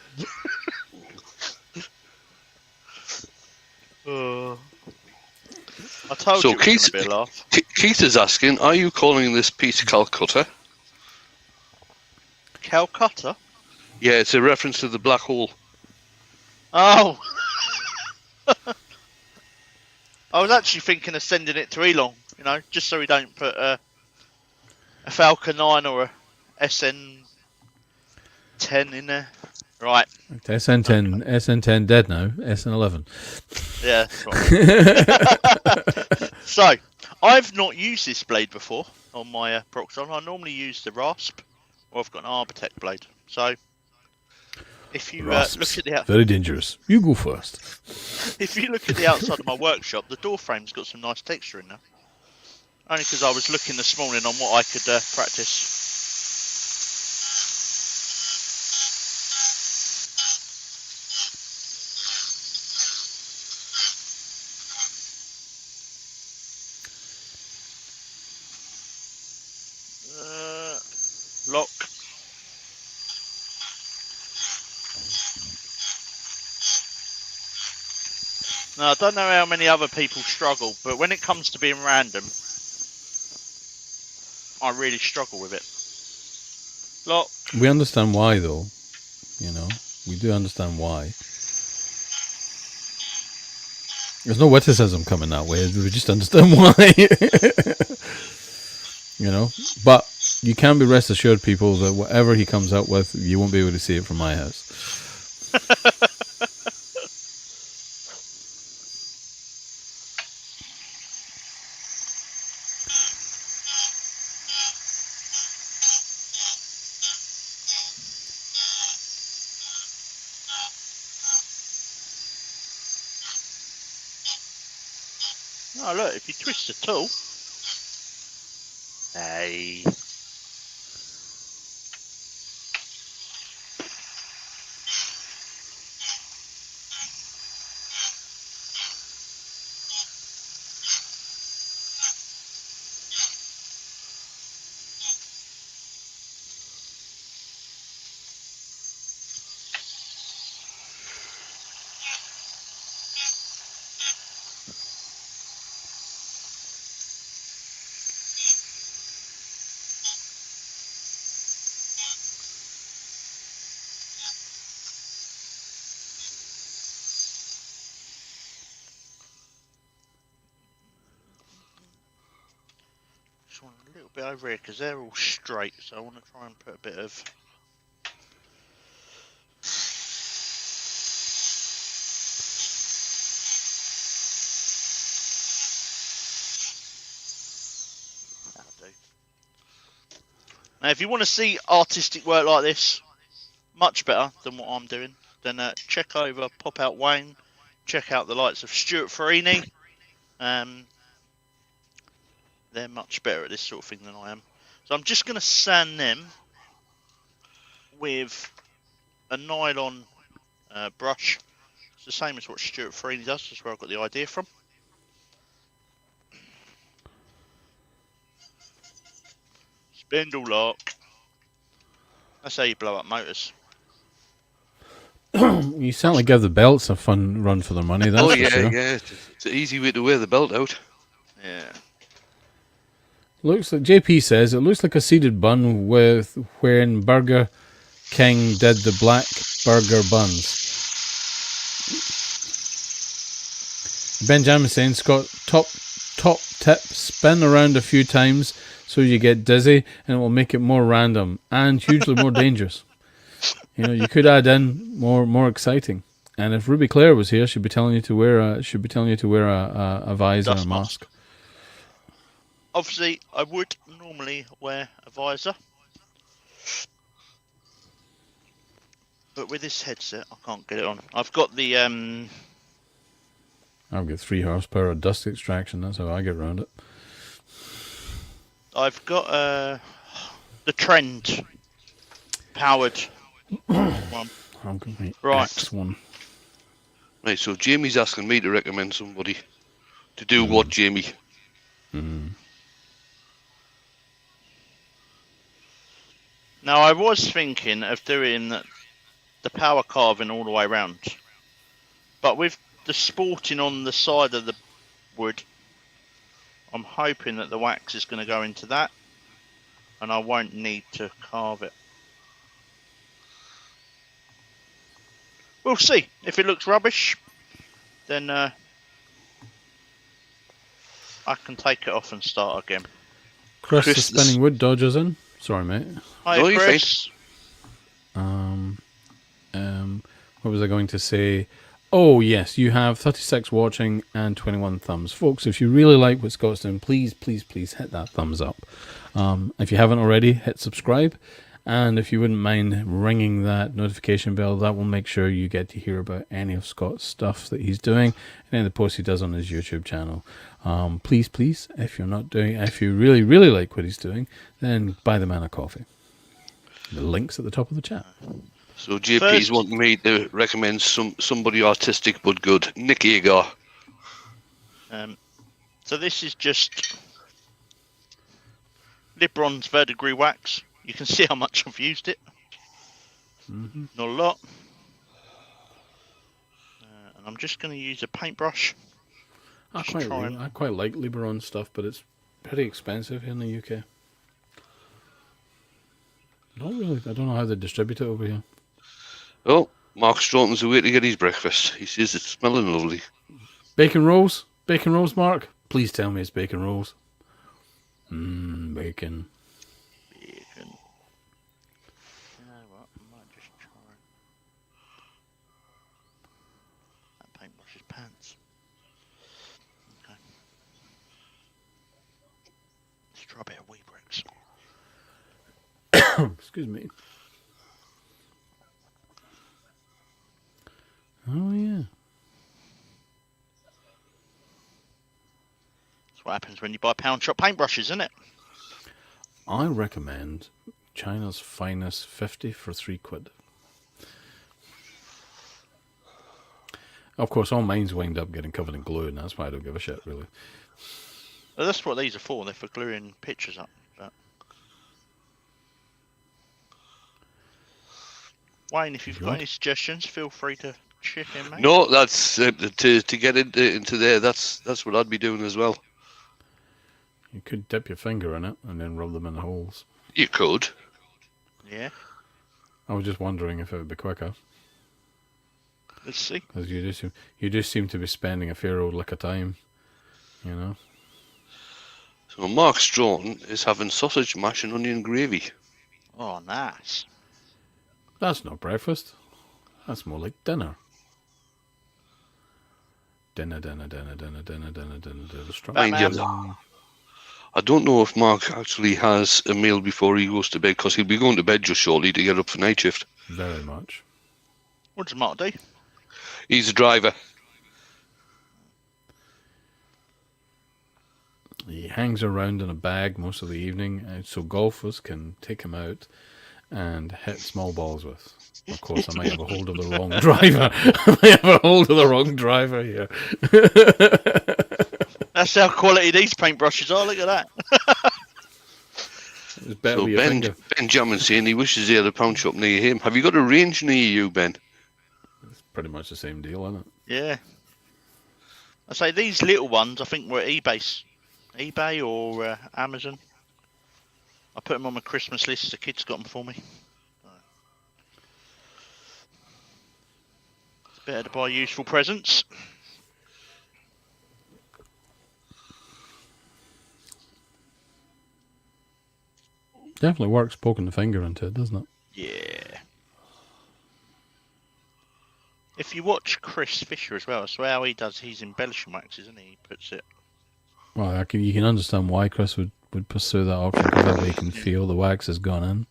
I told you it was going to be a laugh. Keith is asking, are you calling this piece Calcutta? Calcutta? Yeah, it's a reference to the black hole. Oh! I was actually thinking of sending it to Elon, just so we don't put a Falcon 9 or a SN10 in there. Right. SN10 dead now. SN11. Yeah, that's right. So, I've not used this blade before on my Proxon. I normally use the rasp, or I've got an Arbitech blade. So if you look Rasps. at the Very dangerous. You go first. if you look at the outside of my workshop, the door frame's got some nice texture in there. Only because I was looking this morning on what I could practice. Lock. Now, I don't know how many other people struggle, but when it comes to being random, I really struggle with it. Lock. We understand why, though. You know, we do understand why. There's no witticism coming that way. We just understand why. You know, but you can be rest assured, people, that whatever he comes out with, you won't be able to see it from my house. Oh, look, if you twist the tool. Hey. Just want a little bit over here because they're all straight, so I want to try and put a bit of. That'll do. Now, if you want to see artistic work like this, much better than what I'm doing, then check over Pop Out Wayne, check out the likes of Stuart Farini. They're much better at this sort of thing than I am. So I'm just going to sand them with a nylon brush. It's the same as what Stuart Farini does. That's where I got the idea from. Spindle lock. That's how you blow up motors. You certainly give the belts a fun run for their money, that's for sure. Yeah. It's an easy way to wear the belt out. Yeah. Looks like JP says it looks like a seeded bun with when Burger King did the black burger buns. Benjamin saying, Scott, top tip, spin around a few times so you get dizzy and it will make it more random and hugely more dangerous. You know, you could add in more exciting. And if Ruby Claire was here, she'd be telling you to wear a visor, Dust a mask. Obviously, I would normally wear a visor, but with this headset, I can't get it on. I've got the I've got 3 horsepower of dust extraction. That's how I get around it. I've got the Trend powered one. I'm going to Right. X1. Right, so Jamie's asking me to recommend somebody to do what, Jamie? Now, I was thinking of doing the power carving all the way around, but with the sporting on the side of the wood, I'm hoping that the wax is going to go into that, and I won't need to carve it. We'll see. If it looks rubbish, then I can take it off and start again. Chris, the Chris, spinning wood dodgers in. Sorry, mate. Hi, No, you're Chris. What was I going to say? Oh, yes, you have 36 watching and 21 thumbs. Folks, if you really like what Scott's doing, please, please, please hit that thumbs up. If you haven't already, hit subscribe. And if you wouldn't mind ringing that notification bell, that will make sure you get to hear about any of Scott's stuff that he's doing and any of the posts he does on his YouTube channel. Please, please, if you really, really like what he's doing, then buy the man a coffee. The link's at the top of the chat. So JP's wanting me to recommend somebody artistic but good. Nick Agar. So this is just Libron's verdigris wax. You can see how much I've used it. Not a lot. And I'm just going to use a paintbrush. I quite like Liberon stuff, but it's pretty expensive here in the UK. Not really. I don't know how they distribute it over here. Oh, Mark Stroughton's away to get his breakfast. He says it's smelling lovely. Bacon rolls? Bacon rolls, Mark? Please tell me it's bacon rolls. Bacon. Bacon. You know what? I might just try. That paintbrush's pants. Okay. Let's try a bit of Weebricks. Excuse me. Oh, yeah. That's what happens when you buy pound shop paintbrushes, isn't it? I recommend China's Finest 50 for £3. Of course, all mine's wind up getting covered in glue, and that's why I don't give a shit, really. Well, that's what these are for. They're for gluing pictures up. But... Wayne, if you've got any suggestions, feel free to chip in, mate. No, that's to get into there. That's what I'd be doing as well. You could dip your finger in it and then rub them in the holes. You could. Yeah. I was just wondering if it would be quicker. Let's see. Because you do seem to be spending a fair old lick of time, you know. So Mark Straughton is having sausage mash and onion gravy. Oh, nice. That's not breakfast. That's more like dinner. Dinner. I don't know if Mark actually has a meal before he goes to bed, because he'll be going to bed just shortly to get up for night shift. Very much. What does Mark do? He's a driver. He hangs around in a bag most of the evening, so golfers can take him out and hit small balls with. Of course, I might have a hold of the wrong driver. I might have a hold of the wrong driver here. That's how quality these paintbrushes are. Look at that. So Benjamin saying he wishes he had a pound shop near him. Have you got a range near you, Ben? It's pretty much the same deal, isn't it? Yeah. I say these little ones, I think were eBay or Amazon. I put them on my Christmas list. The kids got them for me. It's better to buy useful presents. Definitely works poking the finger into it, doesn't it? Yeah. If you watch Chris Fisher as well, that's how he does his embellishing wax, isn't he? He puts it. Well, you can understand why Chris would pursue that option, because that way he can feel the wax has gone in.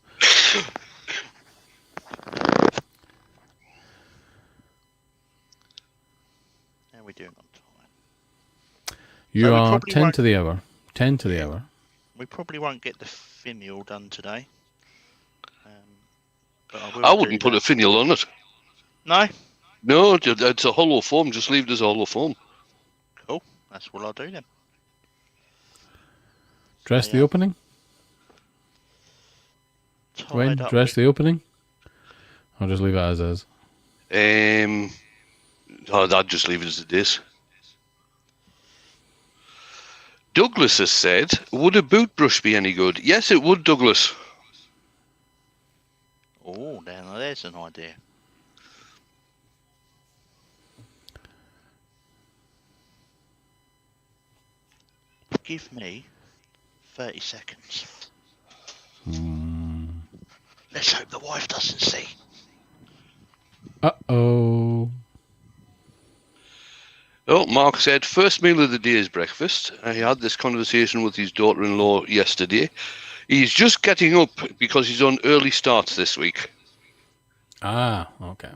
How are we doing on time? You are 10 to the hour. 10 to the hour. We probably won't get the finial done today. But I wouldn't put a finial on it. No? No, it's a hollow form. Just leave it as a hollow form. Cool. That's what I'll do then. Dress the opening? Wayne, dress the opening? I'll just leave it as is. I'd just leave it as it is. Douglas has said, would a boot brush be any good? Yes, it would, Douglas. Oh, now there's an idea. Give me 30 seconds. Let's hope the wife doesn't see. Uh-oh. Oh, Mark said, first meal of the day is breakfast. He had this conversation with his daughter-in-law yesterday. He's just getting up because he's on early starts this week. Ah, okay.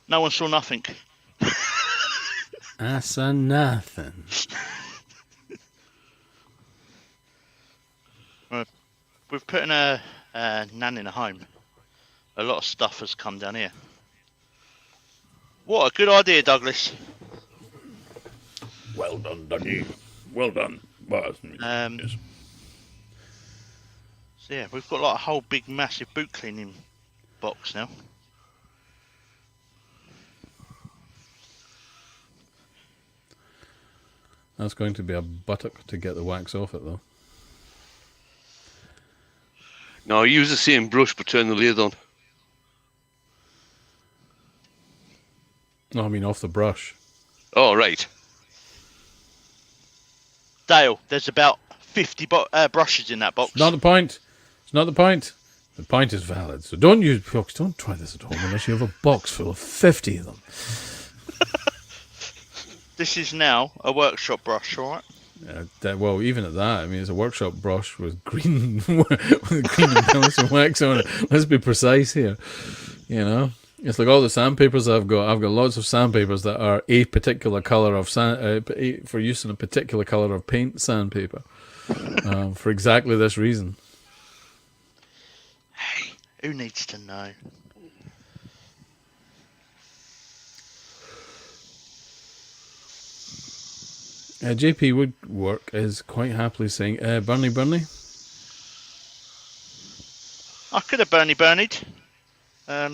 No one saw nothing. I saw nothing. We've put in a nan in a home. A lot of stuff has come down here. What a good idea, Douglas. Well done, Dougie. Well done. So yeah, we've got like a whole big massive boot cleaning box now. That's going to be a buttock to get the wax off it, though. No, use the same brush but turn the lathe on. No, I mean off the brush. Oh, right. Dale, there's about 50 brushes in that box. It's not the point. It's not the point. The point is valid. So don't use, folks, don't try this at home unless you have a box full of 50 of them. This is now a workshop brush, all right? Well, even at that, I mean, it's a workshop brush with green, with green embellishing wax on it. Let's be precise here. You know, it's like all the sandpapers I've got. I've got lots of sandpapers that are a particular color of for use in a particular color of paint sandpaper, for exactly this reason. Hey, who needs to know? JP Woodwork is quite happily saying, Burnley. I could have Bernied, but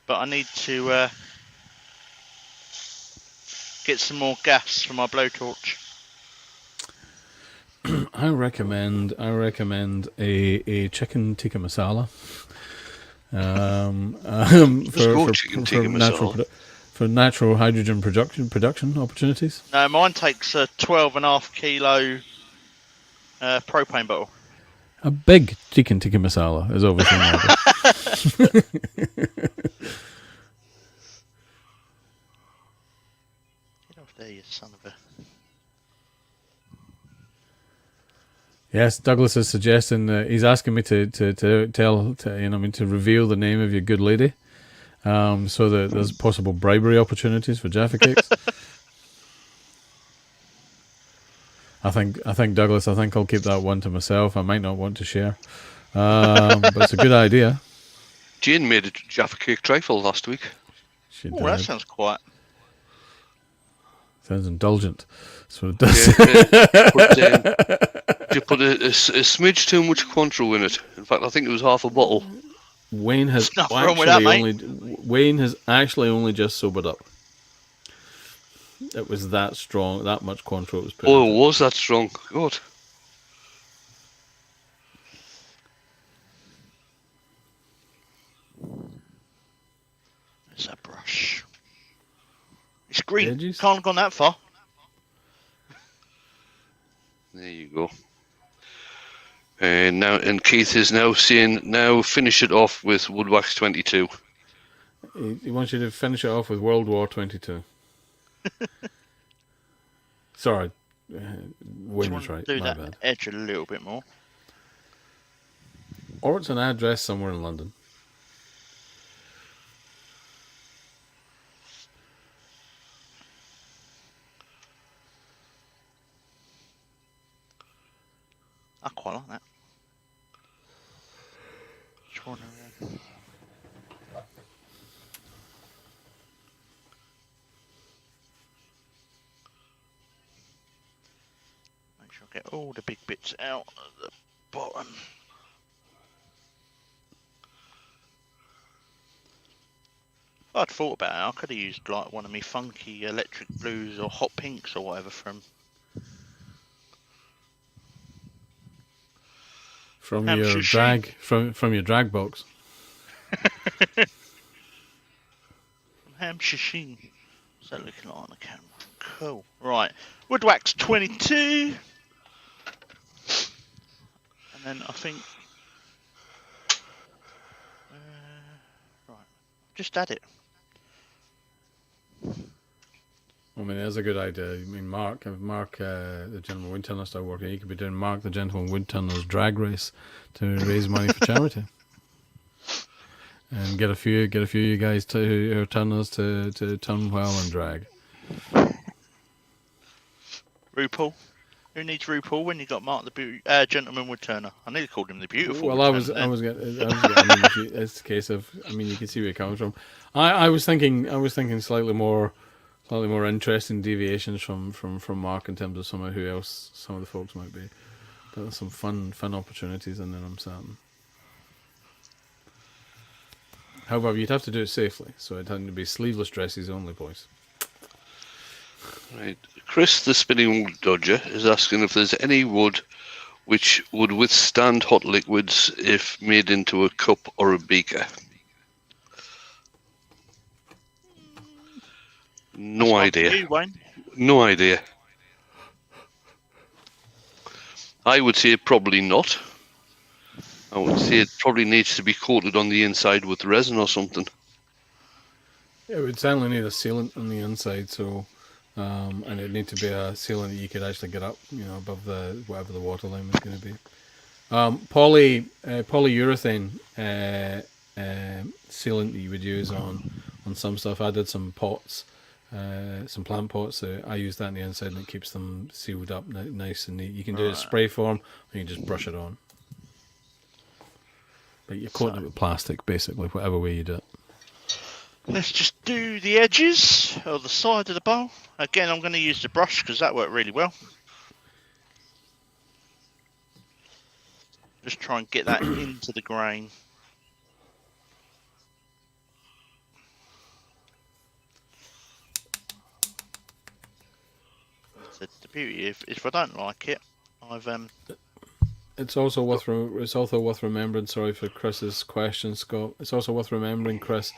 I need to get some more gas for my blowtorch. I recommend a chicken tikka masala. For natural hydrogen production opportunities. No, mine takes a 12.5 kilo propane bottle. A big chicken tikka masala is obviously needed. Get off there, you son of a... Yes, Douglas is suggesting he's asking me to reveal the name of your good lady. So that there's possible bribery opportunities for Jaffa Cakes. I think Douglas, I'll keep that one to myself. I might not want to share, but it's a good idea. Jane made a Jaffa Cake trifle last week. She Oh, did. that sounds quite... Sounds indulgent. That's what it does. You put a smidge too much Cointreau in it. In fact, I think it was half a bottle. Wayne has Wayne has actually only just sobered up. It was that strong, that much Cointreau was put. Oh, it was that strong. God. There's that brush. It's green. Edges? Can't have gone that far. There you go. And Keith is now saying, now finish it off with Woodwax 22. He wants you to finish it off with World War 22. Sorry, Wayne was right. Do My that bad. edge a little bit more. Or it's an address somewhere in London. I quite like that. Make sure I get all the big bits out at the bottom. If I'd thought about it, I could have used like one of my funky electric blues or hot pinks or whatever from your drag from your drag box. Hampshire Sheen. What's that looking like on the camera? Cool. Right. Woodwax 22. And then I think Just add it. I mean, that's a good idea. I mean, Mark, the gentleman woodturner started working, he could be doing Mark, the gentleman woodturner's drag race to raise money for charity, and get a few of you guys who are turners to turn well and drag. RuPaul. Who needs RuPaul when you got Mark the gentleman woodturner? I nearly called him the beautiful. Well, I was getting. I mean, it's a case of. I mean, you can see where it comes from. I was thinking slightly more interesting deviations from Mark in terms of some of the folks might be. But there's some fun opportunities in there, I'm certain. However, you'd have to do it safely, so it had to be sleeveless dresses only, boys. Right. Chris, the spinning wood dodger, is asking if there's any wood which would withstand hot liquids if made into a cup or a beaker. No idea. You, Wayne. No idea. I would say probably not. I would say it probably needs to be coated on the inside with resin or something. It would certainly need a sealant on the inside, so and it'd need to be a sealant that you could actually get up, above whatever the water line was going to be. Polyurethane sealant that you would use on some stuff. I did some pots, some plant pots. I use that on the inside, and it keeps them sealed up nice and neat. You can do it in spray form, or you can just brush it on. But you're coating it with plastic, basically, whatever way you do it. Let's just do the edges or the side of the bowl. Again, I'm going to use the brush because that worked really well. Just try and get that into the grain. So the beauty, if I don't like it, I've It's also worth remembering. Sorry for Chris's question, Scott. It's also worth remembering, Chris,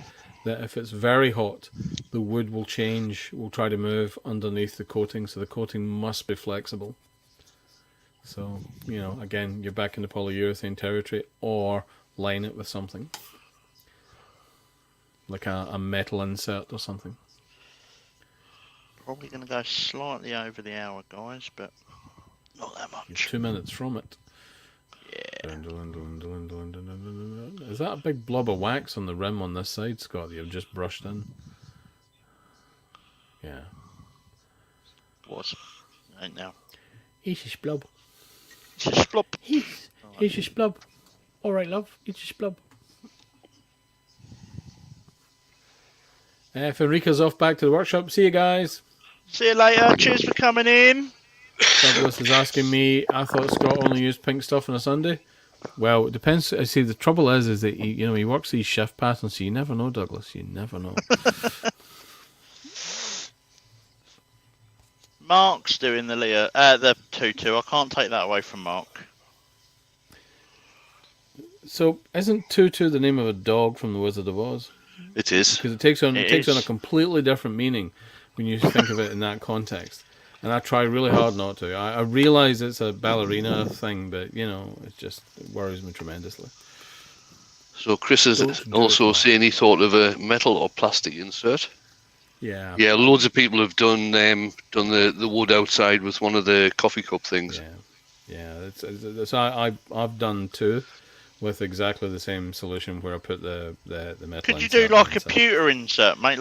that if it's very hot, the wood will change. Will try to move underneath the coating, so the coating must be flexible. So again, you're back into polyurethane territory, or line it with something like a metal insert or something. Probably going to go slightly over the hour, guys, but not that much. You're 2 minutes from it. Yeah. Is that a big blob of wax on the rim on this side, Scott, that you've just brushed in? Yeah. Was. Ain't now. He's a splub. It's a splop. He's a splub. Alright, love. He's a splub. If Enrica's off back to the workshop, see you guys. See you later. Cheers for coming in. Douglas is asking me, I thought Scott only used pink stuff on a Sunday. Well, it depends. I see the trouble is that he works these shift patterns, so you never know, Douglas. You never know. Mark's doing the tutu. I can't take that away from Mark. So, isn't Tutu the name of a dog from The Wizard of Oz? It is. Because it takes on a completely different meaning when you think of it in that context. And I try really hard not to. I realise it's a ballerina thing, but, it worries me tremendously. So Chris is also saying he thought of a metal or plastic insert. Yeah. Yeah, loads of people have done the wood outside with one of the coffee cup things. Yeah. I've done two with exactly the same solution where I put the metal. Could you do like a pewter insert, mate?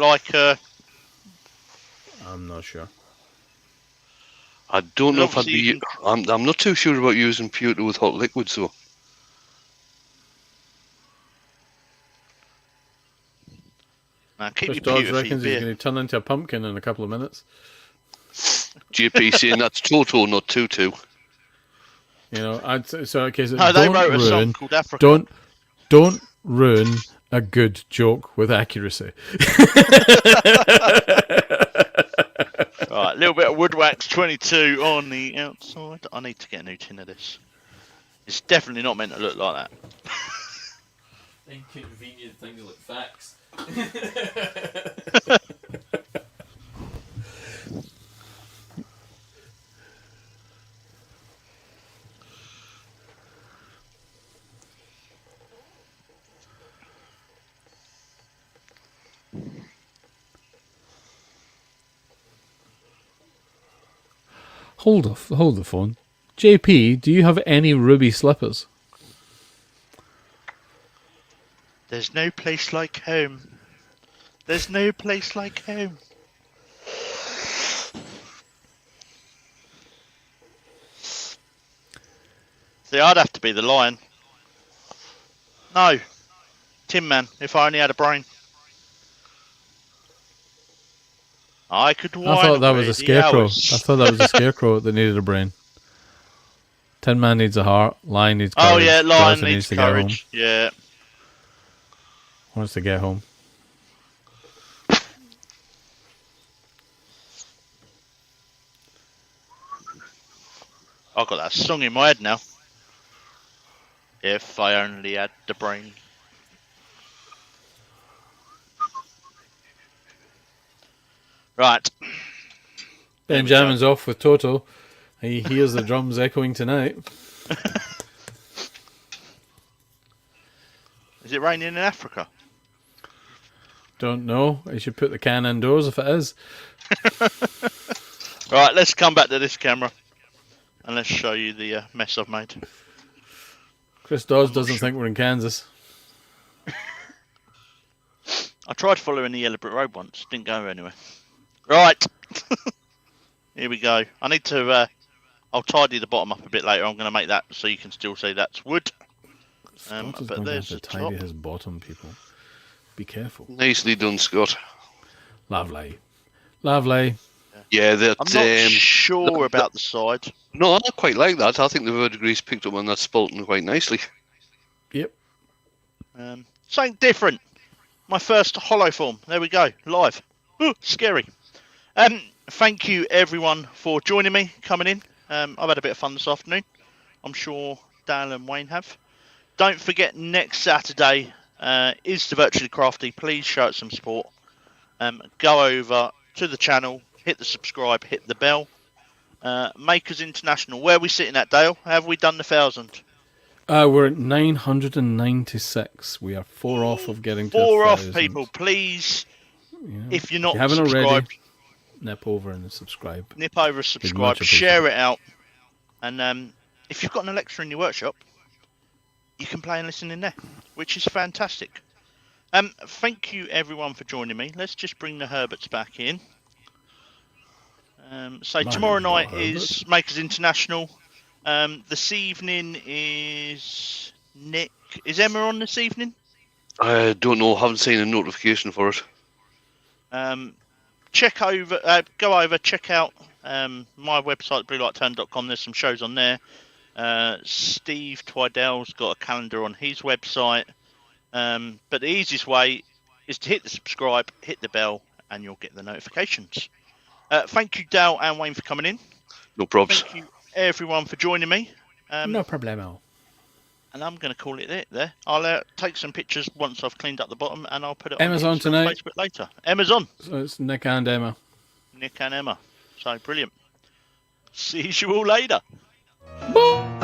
I'm not sure. I don't know if I'd be. I'm not too sure about using pewter with hot liquids though. Nah, keep Chris your Dodds pewter reckons for your he's going to turn into a pumpkin in a couple of minutes. JP saying that's Toto, not Tutu. They wrote a song called Africa. Don't ruin a good joke with accuracy. Right, a little bit of wood wax 22 on the outside. I need to get a new tin of this. It's definitely not meant to look like that. Inconvenient things like facts. Hold the phone. JP, do you have any ruby slippers? There's no place like home. There's no place like home. See, I'd have to be the lion. No. Tin Man, if I only had a brain. I could whine I thought that was away a scarecrow. the hours. I thought that was a scarecrow that needed a brain. Tin Man needs a heart. Lion needs courage. Oh yeah, lion Dorothy needs to get home. courage. Yeah. Wants to get home. I've got that song in my head now. If I only had the brain. Right. Benjamin's off with Toto. He hears the drums echoing tonight. Is it raining in Africa? Don't know. I should put the can indoors if it is. Right, let's come back to this camera. And let's show you the mess I've made. Chris Dawes doesn't think we're in Kansas. I tried following the Yellow Brick Road once. Didn't go anywhere. Right. Here we go. I need to... I'll tidy the bottom up a bit later. I'm going to make that so you can still see that's wood. Scott is but going to have there's to the tidy top. his bottom, people. Be careful. Nicely done, Scott. Lovely. Lovely. Yeah, that. I'm not sure about the side. No, I quite like that. I think the verdigris picked up on that spalton quite nicely. Yep. Something different. My first hollow form. There we go. Live. Ooh, scary. Thank you everyone for joining me, coming in. I've had a bit of fun this afternoon. I'm sure Dale and Wayne have. Don't forget, next Saturday is the Virtually Crafty. Please show it some support. Go over to the channel, hit the subscribe, hit the bell. Makers International. Where are we sitting at, Dale? Have we done the 1,000? We're at 996. We are 4 off of getting to 4 off, 1,000. people. Please, Yeah. if you're not If you haven't subscribed, already, nip over and subscribe. nip over, much subscribe, share it out. And if you've got an Alexa in your workshop, you can play and listen in there, which is fantastic. Thank you everyone for joining me. Let's just bring the Herberts back in. So My tomorrow name's not night Herbert. is Makers International. This evening is Nick. Is Emma on this evening? I don't know. Haven't seen a notification for it. Check over, go over, check out my website, bluelight.com. There's some shows on there. Steve Twidell's got a calendar on his website. But the easiest way is to hit the subscribe, hit the bell, and you'll get the notifications. Thank you, Dale and Wayne, for coming in. No probs. Thank you, everyone, for joining me. No problemo. And I'm going to call it there. I'll take some pictures once I've cleaned up the bottom, and I'll put it Emma's on on Instagram tonight. and Facebook later. Emma's on. So it's Nick and Emma. Nick and Emma. So brilliant. See you all later. Bye.